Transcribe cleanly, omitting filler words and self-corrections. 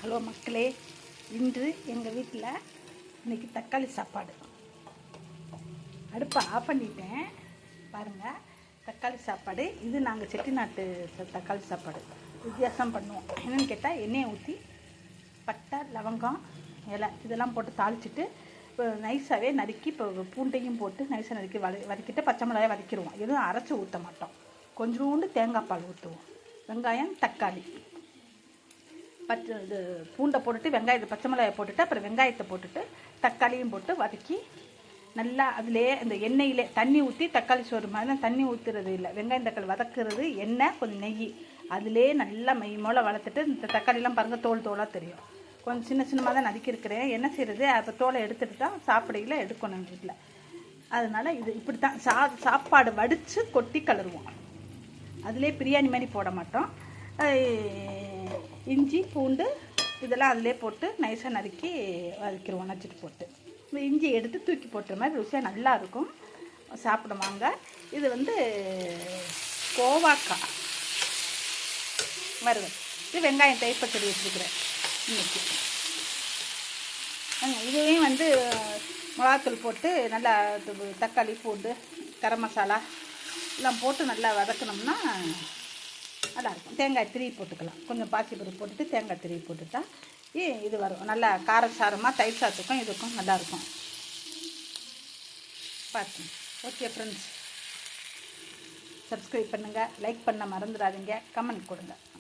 Hello மக்களே, இன்று எங்கள் வீட்டில் இன்றைக்கி தக்காளி சாப்பாடு. அடுப்பை ஆஃப் பண்ணிட்டேன் பாருங்கள். தக்காளி சாப்பாடு இது நாங்கள் செட்டிநாட்டு தக்காளி சாப்பாடு வித்தியாசம் பண்ணுவோம். என்னென்னு கேட்டால் எண்ணெயை ஊற்றி பட்டை லவங்கம் இலை இதெல்லாம் போட்டு தாளிச்சிட்டு இப்போ நைஸாகவே நறுக்கி இப்போ பூண்டையும் போட்டு நைஸாக நறுக்கி வதக்கிட்டு பச்சை மிளகாயை வதக்கிடுவோம். எதுவும் அரைச்சி ஊற்ற மாட்டோம். கொஞ்சோண்டு தேங்காய் பால் ஊற்றுவோம். வெங்காயம் தக்காளி இது பூண்டை போட்டுட்டு வெங்காயத்தை பச்சை மிளகாயை போட்டுட்டு அப்புறம் வெங்காயத்தை போட்டுட்டு தக்காளியும் போட்டு வதக்கி நல்லா அதிலே இந்த எண்ணெயிலே தண்ணி ஊற்றி தக்காளி சோறு மாதிரி தண்ணி ஊற்றுறது இல்லை. வெங்காயம் தக்காளி வதக்குறது எண்ணெய் கொஞ்சம் நெய் அதிலே நல்லா மை மூளை வளர்த்துட்டு இந்த தக்காளிலாம் பாருங்கள் தோல் தோலாக தெரியும். கொஞ்சம் சின்ன சின்னமாக தான் நறுக்கியிருக்கிறேன். என்ன செய்கிறது, அப்போ தோலை எடுத்துகிட்டு தான் சாப்பிடையில் எடுக்கணும் எங்கள் வீட்டில். அதனால் இது இப்படி தான் சாப்பாடு வடித்து கொட்டி கலருவோம். அதிலே பிரியாணி மாதிரி போட மாட்டோம். இஞ்சி பூண்டு இதெல்லாம் அதிலே போட்டு நைஸாக நறுக்கி வதக்கிடுவோம். நச்சுட்டு போட்டு இந்த இஞ்சி எடுத்து தூக்கி போட்டுற மாதிரி ருசியாக நல்லாயிருக்கும். சாப்பிடுவாங்க. இது கோவாக்காய் வறுவல். இது வெங்காயம் தைப்பச்சடி வச்சுருக்கிறேன் இன்னைக்கு. இதையும் மிளகாத்தூள் போட்டு நல்லா தக்காளி பூண்டு கரம் மசாலா எல்லாம் போட்டு நல்லா வதக்கணும்னா நல்லாயிருக்கும். தேங்காய் திருவி போட்டுக்கலாம். கொஞ்சம் பாசிப்பருப்பு போட்டுட்டு தேங்காய் திருவி போட்டுட்டா இது வரும். நல்லா காரசாரமாக தயிர் சாத்துக்கும் இதுக்கும் நல்லாயிருக்கும். பார்த்து ஓகே ஃப்ரெண்ட்ஸ், சப்ஸ்கிரைப் பண்ணுங்கள், லைக் பண்ண மறந்துடாதீங்க, கமெண்ட் கொடுங்க.